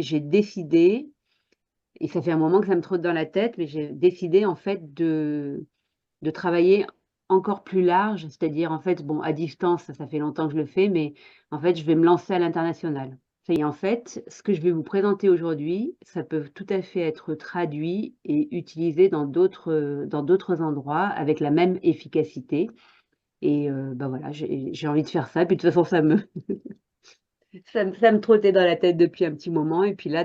j'ai décidé, et ça fait un moment que ça me trotte dans la tête, mais j'ai décidé en fait de travailler encore plus large, c'est-à-dire en fait, bon, à distance, ça fait longtemps que je le fais, mais en fait, je vais me lancer à l'international. Et en fait, ce que je vais vous présenter aujourd'hui, ça peut tout à fait être traduit et utilisé dans d'autres endroits avec la même efficacité. Et bah, voilà, j'ai envie de faire ça. Puis de toute façon, ça me trottait dans la tête depuis un petit moment. Et puis là,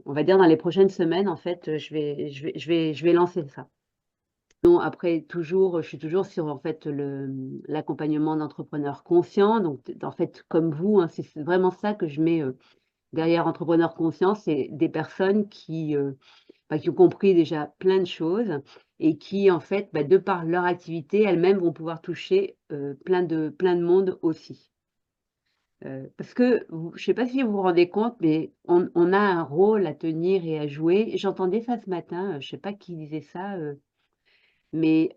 on va dire dans les prochaines semaines, en fait, je vais lancer ça. Non, après toujours, je suis toujours sur en fait l'accompagnement d'entrepreneurs conscients. Donc, en fait, comme vous, hein, c'est vraiment ça que je mets derrière entrepreneurs conscients, c'est des personnes qui ont compris déjà plein de choses et qui, en fait, bah, de par leur activité, elles-mêmes vont pouvoir toucher plein de monde aussi. Parce que je ne sais pas si vous vous rendez compte, mais on a un rôle à tenir et à jouer. J'entendais ça ce matin, je ne sais pas qui disait ça. Mais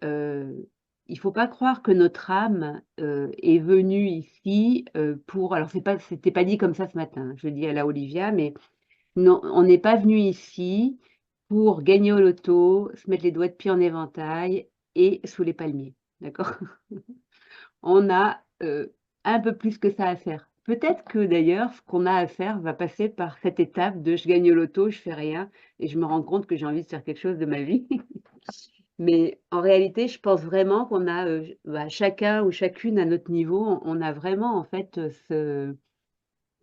il faut pas croire que notre âme, est venue ici, pour alors c'était pas dit comme ça ce matin, je le dis à la Olivia, mais non, on n'est pas venu ici pour gagner au loto, se mettre les doigts de pied en éventail et sous les palmiers, d'accord? On a, un peu plus que ça à faire. Peut-être que d'ailleurs, ce qu'on a à faire va passer par cette étape de: «Je gagne au loto, je fais rien et je me rends compte que j'ai envie de faire quelque chose de ma vie». Mais en réalité, je pense vraiment qu'on a, bah, chacun ou chacune à notre niveau, on a vraiment en fait,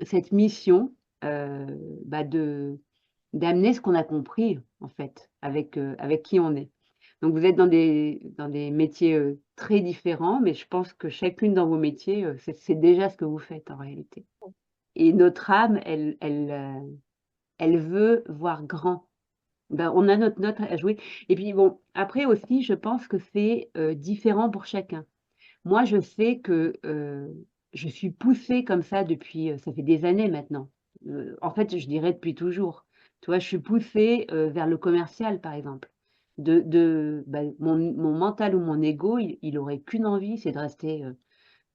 cette mission, heu, bah, d'amener ce qu'on a compris en fait, avec qui on est. Donc vous êtes dans des métiers, très différents, mais je pense que chacune dans vos métiers, c'est déjà ce que vous faites en réalité. Et notre âme, elle veut voir grand. Ben, on a notre note à jouer et puis bon, après aussi, je pense que c'est, différent pour chacun. Moi, je sais que, je suis poussée comme ça depuis, ça fait des années maintenant. En fait, je dirais depuis toujours. Tu vois? Je suis poussée, vers le commercial, par exemple. Bah, mon mental ou mon ego, il aurait qu'une envie, c'est de rester,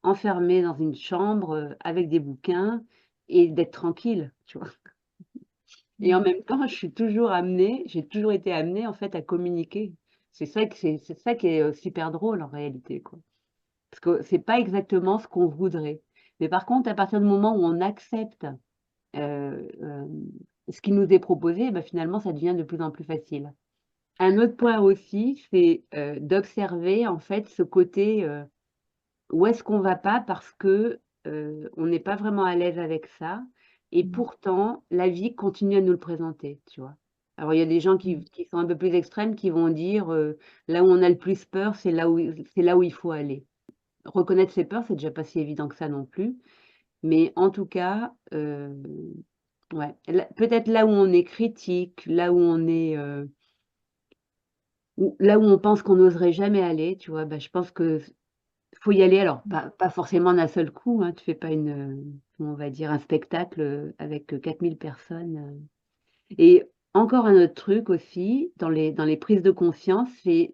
enfermé dans une chambre, avec des bouquins et d'être tranquille, tu vois? Et en Mmh. même temps, j'ai toujours été amenée, en fait, à communiquer. C'est ça qui est, super drôle en réalité, quoi. Parce que c'est pas exactement ce qu'on voudrait. Mais par contre, à partir du moment où on accepte, ce qui nous est proposé, bah, finalement, ça devient de plus en plus facile. Un autre point aussi, c'est, d'observer, en fait, ce côté, où est-ce qu'on va pas parce que, on n'est pas vraiment à l'aise avec ça et Mmh. pourtant la vie continue à nous le présenter, tu vois? Alors il y a des gens Mmh. qui sont un peu plus extrêmes qui vont dire, là où on a le plus peur, c'est là où il faut aller. Reconnaître ses peurs, c'est déjà pas si évident que ça non plus, mais en tout cas, ouais, là peut-être là où on est critique, là où on est, là où on pense qu'on n'oserait jamais aller, tu vois? Bah, je pense que faut y aller, alors pas forcément d'un seul coup, hein, tu fais pas comment on va dire? Un spectacle, avec, 4 000 personnes, et encore un autre truc aussi dans les prises de conscience, c'est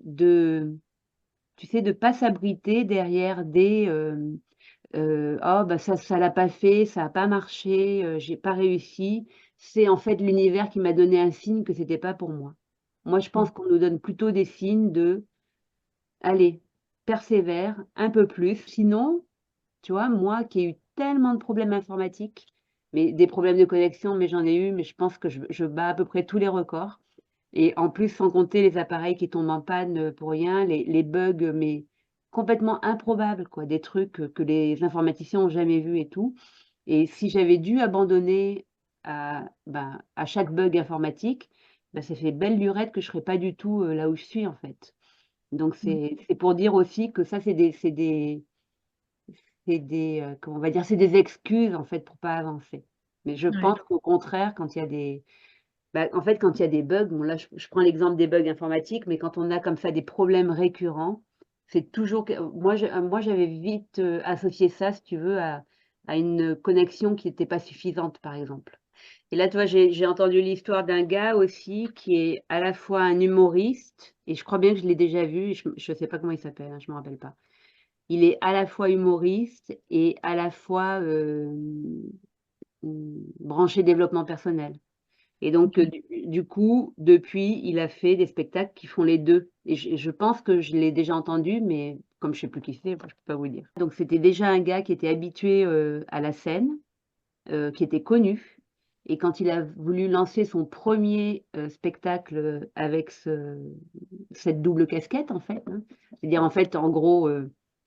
tu sais, de pas s'abriter derrière «Oh bah ça l'a pas fait, ça a pas marché, j'ai pas réussi». C'est en fait l'univers qui m'a donné un signe que c'était pas pour moi. Moi, je Mmh. pense qu'on nous donne plutôt des signes de: «Allez, persévère un peu plus, sinon». Tu vois, moi qui ai eu tellement de problèmes informatiques, mais des problèmes de connexion, mais j'en ai eu, mais je pense que je bats à peu près tous les records et en plus, sans compter les appareils qui tombent en panne, pour rien, les bugs, mais complètement improbables quoi, des trucs, que les informaticiens ont jamais vus et tout, et si j'avais dû abandonner à chaque bug informatique, bah, ça fait belle lurette que je serais pas du tout, là où je suis en fait. Donc Mmh. c'est pour dire aussi que ça c'est des, comment on va dire? C'est des excuses, en fait, pour pas avancer. Mais je Ouais. pense qu'au contraire, quand il y a en fait, quand il y a des bugs, bon là, je prends l'exemple des bugs informatiques, mais quand on a comme ça des problèmes récurrents, c'est toujours que moi, j'avais vite, associé ça, si tu veux, à une connexion qui était pas suffisante, par exemple. Et là, tu vois, j'ai entendu l'histoire d'un gars aussi qui est à la fois un humoriste et je crois bien que je l'ai déjà vu, je sais pas comment il s'appelle, hein, je me rappelle pas. Il est à la fois humoriste et à la fois, branché développement personnel. Et donc, du coup, depuis, il a fait des spectacles qui font les deux. Et je pense que je l'ai déjà entendu, mais comme je sais plus qui c'est, je peux pas vous dire. Donc, c'était déjà un gars qui était habitué à la scène, qui était connu. Et quand il a voulu lancer son premier spectacle avec cette double casquette, en fait, hein, c'est-à-dire, en fait, en gros,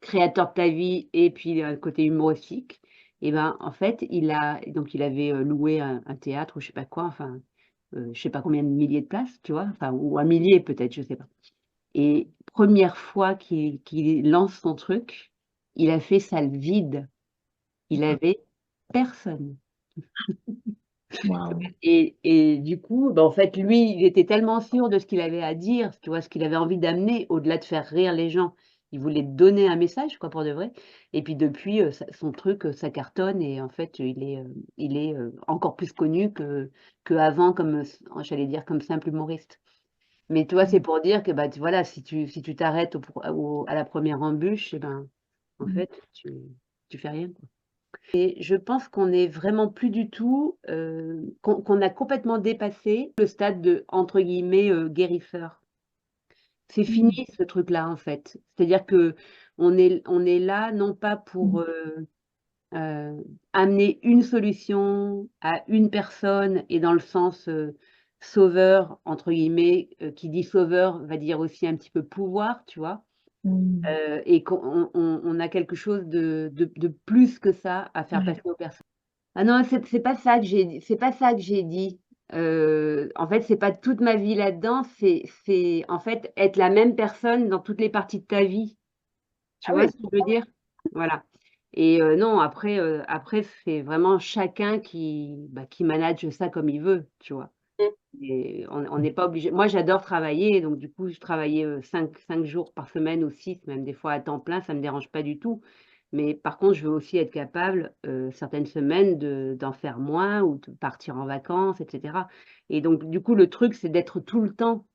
créateur de ta vie et puis un côté humoristique, et ben, en fait, donc il avait loué un théâtre ou je sais pas quoi, enfin, je sais pas combien de milliers de places, tu vois, enfin, ou un millier peut-être, je sais pas. Et première fois qu'il lance son truc, il a fait salle vide. Il avait personne. Waouh. Et du coup, bah, en fait, lui, il était tellement sûr de ce qu'il avait à dire, tu vois, ce qu'il avait envie d'amener, au-delà de faire rire les gens. Il voulait donner un message, quoi, pour de vrai. Et puis depuis, son truc, ça cartonne et en fait, il est encore plus connu qu'avant, comme, j'allais dire, comme simple humoriste. Mais tu vois, c'est pour dire que, bah, voilà, si tu t'arrêtes à la première embûche, eh ben, en fait, tu fais rien, quoi. Et je pense qu'on est vraiment plus du tout, qu'on a complètement dépassé le stade de, entre guillemets, «guérisseur». C'est fini ce truc-là, en fait. C'est-à-dire qu'on est là non pas pour, amener une solution à une personne et dans le sens, «sauveur» entre guillemets, qui dit sauveur va dire aussi un petit peu pouvoir, tu vois? Et qu'on a quelque chose de plus que ça à faire Ouais. passer aux personnes. Ah non, c'est pas ça que j'ai dit, c'est pas ça que j'ai dit. En fait, c'est pas toute ma vie là-dedans, c'est en fait être la même personne dans toutes les parties de ta vie. Tu Ah vois oui. ce que je veux dire? Voilà. Et non, après c'est vraiment chacun qui manage ça comme il veut, tu vois? Et on n'est pas obligé, moi j'adore travailler, donc du coup je travaillais, 5 jours par semaine ou 6, même des fois à temps plein, ça me dérange pas du tout. Mais par contre, je veux aussi être capable, certaines semaines d'en faire moins ou de partir en vacances et cetera. Et donc du coup, le truc, c'est d'être tout le temps,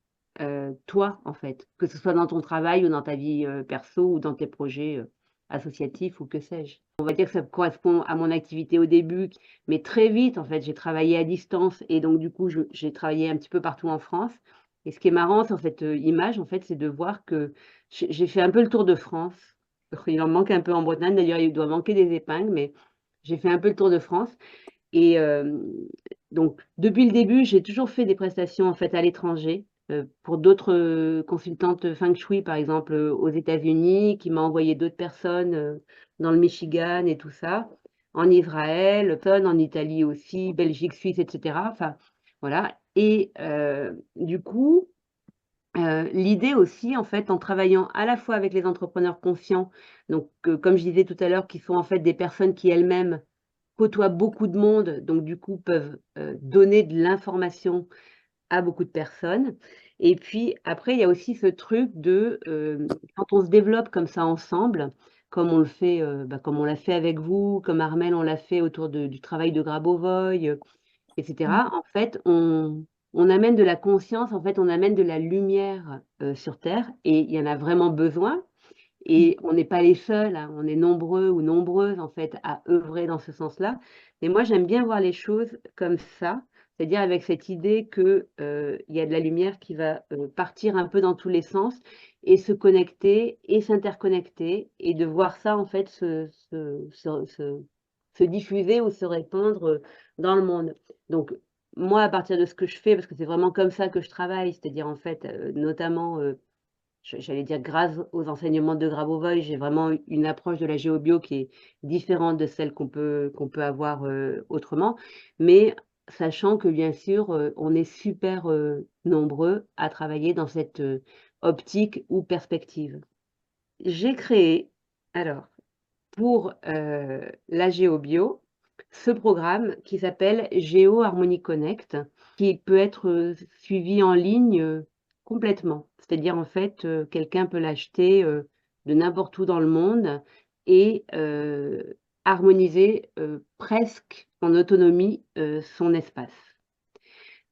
toi, en fait, que ce soit dans ton travail ou dans ta vie, perso ou dans tes projets, associatifs ou que sais-je. On va dire que ça correspond à mon activité au début, mais très vite, en fait, j'ai travaillé à distance et donc du coup, j'ai travaillé un petit peu partout en France. Et ce qui est marrant sur cette, image, en fait, c'est de voir que j'ai fait un peu le tour de France. Il en manque un peu en Bretagne, d'ailleurs, il doit manquer des épingles, mais j'ai fait un peu le tour de France. Et donc depuis le début, j'ai toujours fait des prestations, en fait, à l'étranger, pour d'autres, consultantes feng shui, par exemple, aux États-Unis, qui m'a envoyé d'autres personnes, dans le Michigan et tout ça, en Israël, personnes en Italie aussi, Belgique, Suisse et cetera. Enfin, voilà. Et du coup, l'idée aussi, en fait, en travaillant à la fois avec les entrepreneurs conscients, donc comme je disais tout à l'heure, qui sont en fait des personnes qui elles-mêmes côtoient beaucoup de monde, donc du coup peuvent, donner de l'information à beaucoup de personnes. Et puis après, il y a aussi ce truc de, quand on se développe comme ça ensemble, comme on le fait, comme on l'a fait avec vous, comme Armel, on l'a fait autour du travail de Grabovoi, et cetera. En fait, on amène de la conscience, en fait, on amène de la lumière, sur terre et il y en a vraiment besoin et on n'est pas les seuls, hein, on est nombreux ou nombreuses, en fait, à œuvrer dans ce sens-là. Mais moi, j'aime bien voir les choses comme ça, c'est-à-dire avec cette idée que, il y a de la lumière qui va, partir un peu dans tous les sens et se connecter et s'interconnecter et de voir ça, en fait, se diffuser ou se répandre, dans le monde. Donc moi, à partir de ce que je fais, parce que c'est vraiment comme ça que je travaille, c'est-à-dire, en fait, notamment, j'allais dire grâce aux enseignements de Grabovoi, j'ai vraiment une approche de la géobio qui est différente de celle qu'on peut avoir, autrement. Mais sachant que bien sûr, on est super, nombreux à travailler dans cette, optique ou perspective. J'ai créé, alors, pour, la géobio, ce programme qui s'appelle Géo Harmonie Connect, qui peut être, suivi en ligne, complètement. C'est-à-dire, en fait, quelqu'un peut l'acheter, de n'importe où dans le monde et harmoniser, presque en autonomie, son espace.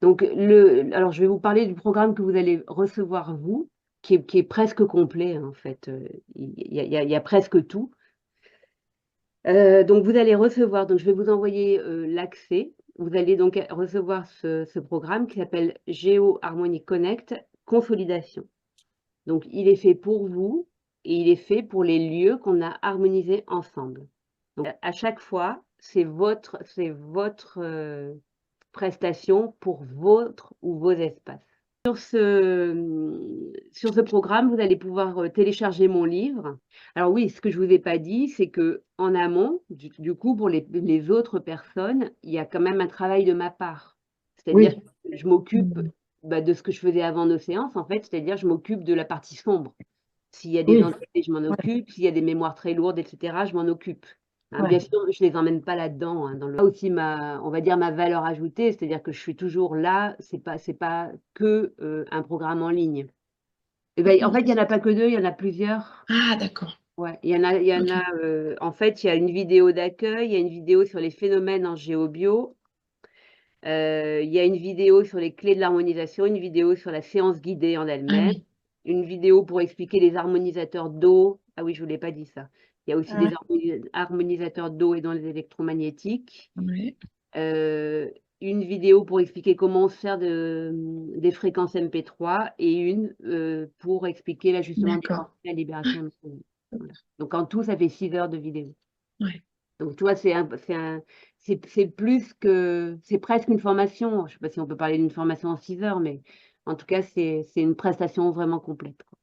Donc alors je vais vous parler du programme que vous allez recevoir vous, qui est presque complet, hein, en fait, il y a presque tout. Donc vous allez recevoir, donc je vais vous envoyer, l'accès. vous allez donc recevoir ce programme qui s'appelle Geo Harmony Connect Consolidation. Donc, il est fait pour vous et il est fait pour les lieux qu'on a harmonisés ensemble. Donc, à chaque fois, c'est votre prestation pour votre ou vos espaces. Sur ce programme, vous allez pouvoir télécharger mon livre. Alors oui, ce que je vous ai pas dit, c'est que en amont, du coup, pour les autres personnes, il y a quand même un travail de ma part. C'est-à-dire Oui. que je m'occupe Mm. de ce que je faisais avant nos séances, en fait, c'est-à-dire je m'occupe de la partie sombre. S'il y a des Oui. entités, je m'en Ouais. occupe. S'il y a des mémoires très lourdes, et cetera, je m'en occupe. Hein, bien Ouais. sûr, je les emmène pas là-dedans, hein, dans le là aussi on va dire ma valeur ajoutée, c'est-à-dire que je suis toujours là, c'est pas que, un programme en ligne. Et ben, en fait, il y en a pas que 2, il y en a plusieurs. Ah, d'accord. Ouais, il y en a, Ok. en fait, il y a une vidéo d'accueil, il y a une vidéo sur les phénomènes en géobio, il y a une vidéo sur les clés de l'harmonisation, une vidéo sur la séance guidée en Ah elle-même, oui. une vidéo pour expliquer les harmonisateurs d'eau. Ah oui, je vous l'ai pas dit ça. Il y a aussi Ah des harmonisateurs d'eau et dans les électromagnétiques. ouais. Heu, une vidéo pour expliquer comment se faire des fréquences MP3 et une, pour expliquer l'ajustement des D'accord. pensées, la libération de son voilà. Donc en tout, ça fait 6 heures de vidéo. Ouais. Donc tu vois, c'est plus que c'est presque une formation. Je sais pas si on peut parler d'une formation en 6 heures, mais en tout cas, c'est une prestation vraiment complète, quoi.